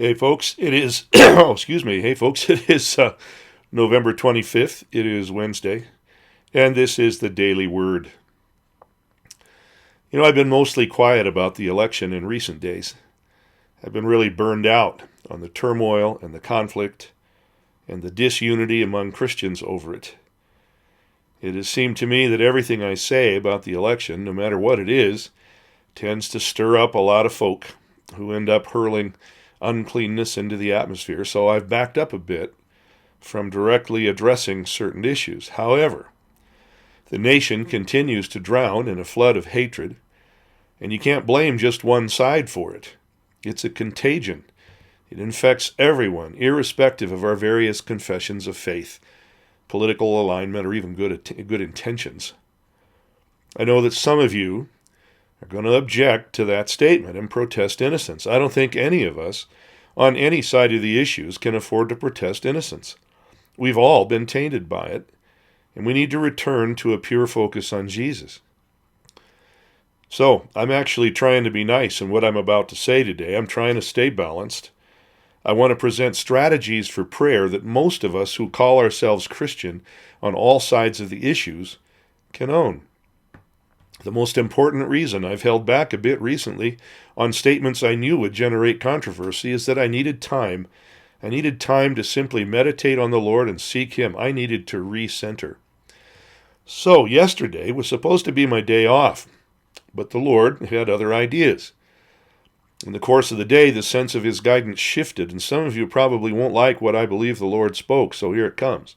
Hey folks, it is oh, excuse me. Hey folks, it is November 25th. It is Wednesday, and this is the Daily Word. I've been mostly quiet about the election in recent days. I've been really burned out on the turmoil and the conflict and the disunity among Christians over it. It has seemed to me that everything I say about the election, no matter what it is, tends to stir up a lot of folk who end up hurling uncleanness into the atmosphere, so I've backed up a bit from directly addressing certain issues. However, the nation continues to drown in a flood of hatred, and you can't blame just one side for it. It's a contagion. It infects everyone, irrespective of our various confessions of faith, political alignment, or even good intentions. I know that some of you are going to object to that statement and protest innocence. I don't think any of us on any side of the issues can afford to protest innocence. We've all been tainted by it, and we need to return to a pure focus on Jesus. So, I'm actually trying to be nice in what I'm about to say today. I'm trying to stay balanced. I want to present strategies for prayer that most of us who call ourselves Christian on all sides of the issues can own. The most important reason I've held back a bit recently on statements I knew would generate controversy is that I needed time. I needed time to simply meditate on the Lord and seek Him. I needed to recenter. So yesterday was supposed to be my day off, but the Lord had other ideas. In the course of the day, the sense of His guidance shifted, and some of you probably won't like what I believe the Lord spoke, so here it comes.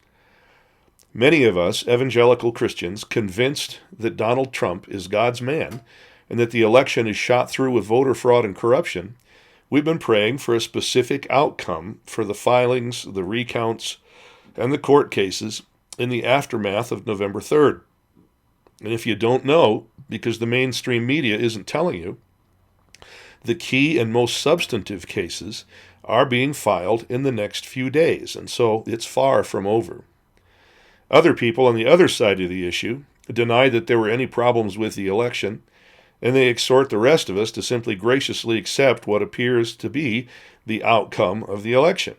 Many of us evangelical Christians, convinced that Donald Trump is God's man and that the election is shot through with voter fraud and corruption, we've been praying for a specific outcome for the filings, the recounts, and the court cases in the aftermath of November 3rd. And if you don't know, because the mainstream media isn't telling you, the key and most substantive cases are being filed in the next few days, and so it's far from over. Other people on the other side of the issue deny that there were any problems with the election, and they exhort the rest of us to simply graciously accept what appears to be the outcome of the election.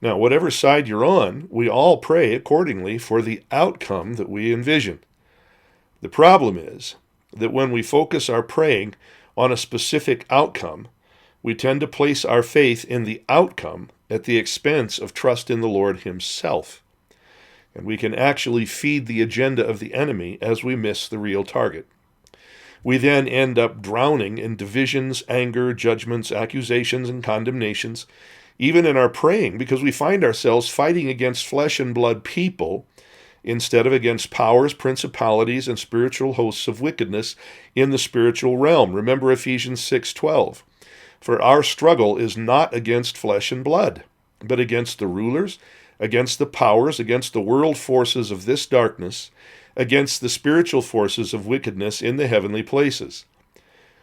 Now, whatever side you're on, we all pray accordingly for the outcome that we envision. The problem is that when we focus our praying on a specific outcome, we tend to place our faith in the outcome at the expense of trust in the Lord Himself. And we can actually feed the agenda of the enemy as we miss the real target. We then end up drowning in divisions, anger, judgments, accusations, and condemnations, even in our praying, because we find ourselves fighting against flesh and blood people instead of against powers, principalities, and spiritual hosts of wickedness in the spiritual realm. Remember Ephesians 6:12. For our struggle is not against flesh and blood, but against the rulers, against the powers, against the world forces of this darkness, against the spiritual forces of wickedness in the heavenly places.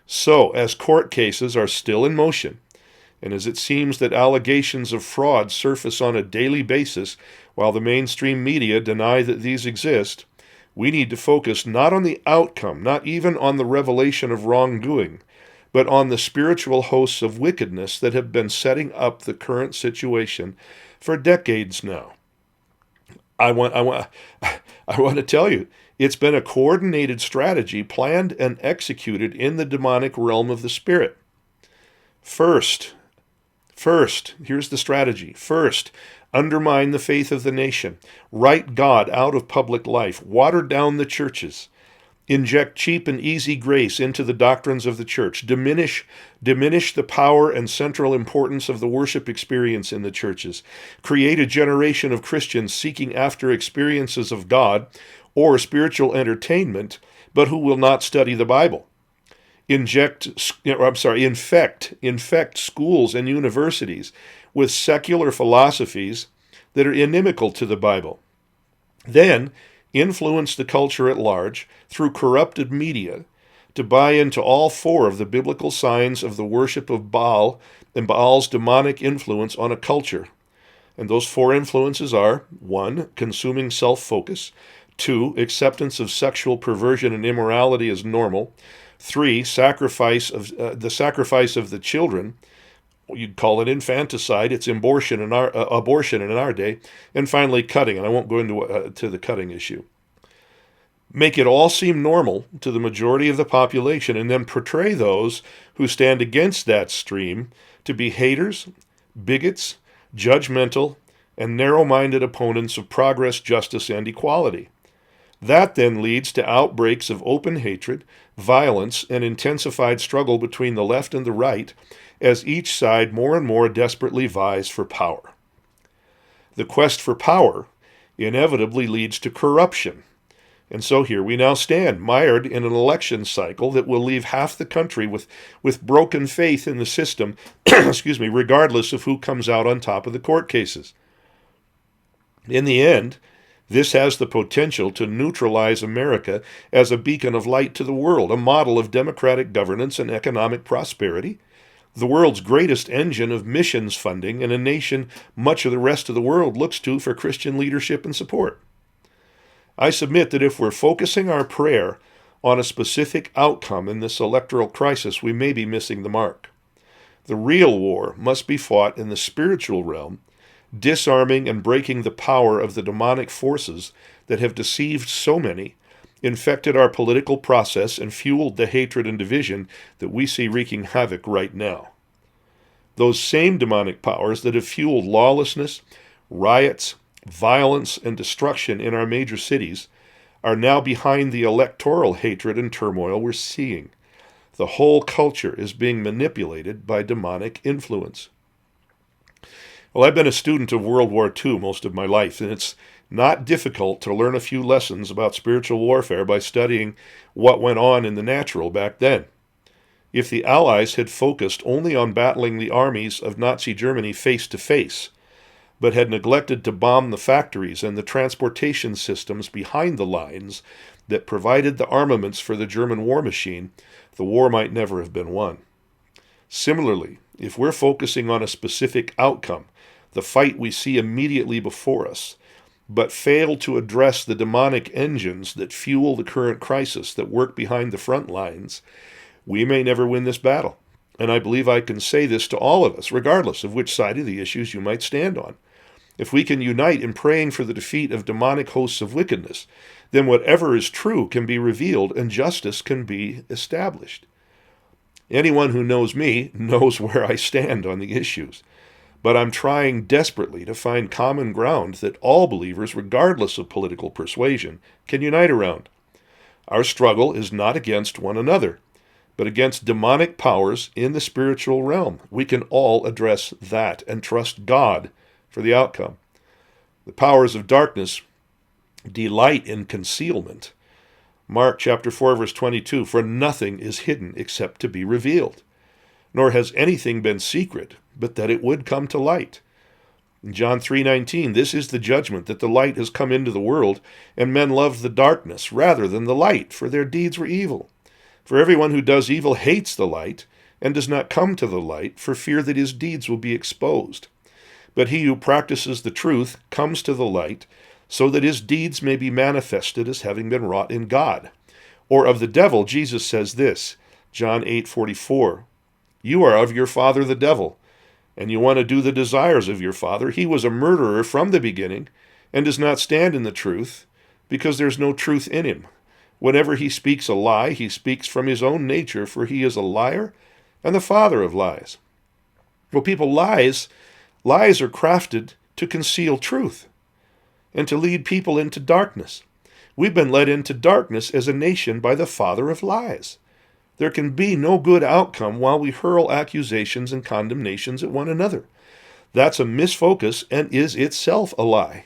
So, as court cases are still in motion, and as it seems that allegations of fraud surface on a daily basis while the mainstream media deny that these exist, we need to focus not on the outcome, not even on the revelation of wrongdoing, but on the spiritual hosts of wickedness that have been setting up the current situation for decades now. I want to tell you, it's been a coordinated strategy planned and executed in the demonic realm of the spirit. First, here's the strategy. First, undermine the faith of the nation, write God out of public life, water down the churches, inject cheap and easy grace into the doctrines of the church, diminish the power and central importance of the worship experience in the churches, create a generation of Christians seeking after experiences of God or spiritual entertainment, but who will not study the Bible. Infect schools and universities with secular philosophies that are inimical to the Bible. Then, influence the culture at large through corrupted media to buy into all four of the biblical signs of the worship of Baal and Baal's demonic influence on a culture. And those four influences are: 1, consuming self-focus; 2, acceptance of sexual perversion and immorality as normal; 3, the sacrifice of the children you'd call it infanticide. It's abortion in our day. And finally, cutting. And I won't go into to the cutting issue. Make it all seem normal to the majority of the population, and then portray those who stand against that stream to be haters, bigots, judgmental, and narrow-minded opponents of progress, justice, and equality. That then leads to outbreaks of open hatred, violence, and intensified struggle between the left and the right, as each side more and more desperately vies for power. The quest for power inevitably leads to corruption. And so here we now stand, mired in an election cycle that will leave half the country with broken faith in the system, excuse me, regardless of who comes out on top of the court cases. In the end, this has the potential to neutralize America as a beacon of light to the world, a model of democratic governance and economic prosperity, the world's greatest engine of missions funding, and a nation much of the rest of the world looks to for Christian leadership and support. I submit that if we're focusing our prayer on a specific outcome in this electoral crisis, we may be missing the mark. The real war must be fought in the spiritual realm, disarming and breaking the power of the demonic forces that have deceived so many, infected our political process, and fueled the hatred and division that we see wreaking havoc right now. Those same demonic powers that have fueled lawlessness, riots, violence, and destruction in our major cities are now behind the electoral hatred and turmoil we're seeing. The whole culture is being manipulated by demonic influence. Well, I've been a student of World War II most of my life, and it's not difficult to learn a few lessons about spiritual warfare by studying what went on in the natural back then. If the Allies had focused only on battling the armies of Nazi Germany face to face, but had neglected to bomb the factories and the transportation systems behind the lines that provided the armaments for the German war machine, the war might never have been won. Similarly, if we're focusing on a specific outcome, the fight we see immediately before us, but fail to address the demonic engines that fuel the current crisis that work behind the front lines, we may never win this battle. And I believe I can say this to all of us, regardless of which side of the issues you might stand on. If we can unite in praying for the defeat of demonic hosts of wickedness, then whatever is true can be revealed and justice can be established. Anyone who knows me knows where I stand on the issues. But I'm trying desperately to find common ground that all believers, regardless of political persuasion, can unite around. Our struggle is not against one another, but against demonic powers in the spiritual realm. We can all address that and trust God for the outcome. The powers of darkness delight in concealment. Mark chapter 4, verse 22, "For nothing is hidden except to be revealed, nor has anything been secret, but that it would come to light." In John 3:19, "This is the judgment, that the light has come into the world, and men loved the darkness rather than the light, for their deeds were evil. For everyone who does evil hates the light, and does not come to the light, for fear that his deeds will be exposed. But he who practices the truth comes to the light, so that his deeds may be manifested as having been wrought in God." Or of the devil, Jesus says this, John 8:44, "You are of your father the devil, and you want to do the desires of your father. He was a murderer from the beginning, and does not stand in the truth, because there's no truth in him. Whenever he speaks a lie, he speaks from his own nature, for he is a liar and the father of lies." Well, people, lies are crafted to conceal truth and to lead people into darkness. We've been led into darkness as a nation by the father of lies. There can be no good outcome while we hurl accusations and condemnations at one another. That's a misfocus and is itself a lie.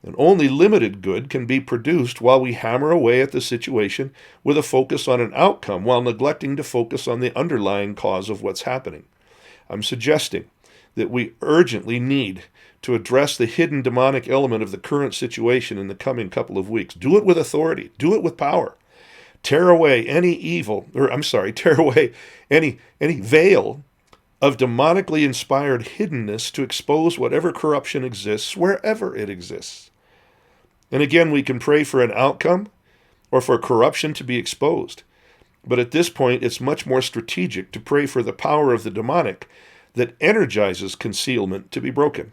And only limited good can be produced while we hammer away at the situation with a focus on an outcome while neglecting to focus on the underlying cause of what's happening. I'm suggesting that we urgently need to address the hidden demonic element of the current situation in the coming couple of weeks. Do it with authority. Do it with power. Tear away any veil of demonically inspired hiddenness to expose whatever corruption exists wherever it exists. And again, we can pray for an outcome or for corruption to be exposed. But at this point, it's much more strategic to pray for the power of the demonic that energizes concealment to be broken.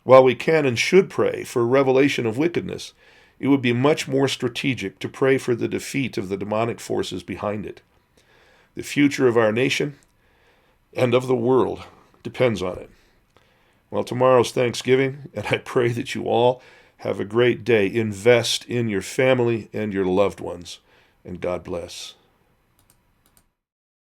While we can and should pray for revelation of wickedness, it would be much more strategic to pray for the defeat of the demonic forces behind it. The future of our nation and of the world depends on it. Well, tomorrow's Thanksgiving, and I pray that you all have a great day. Invest in your family and your loved ones, and God bless.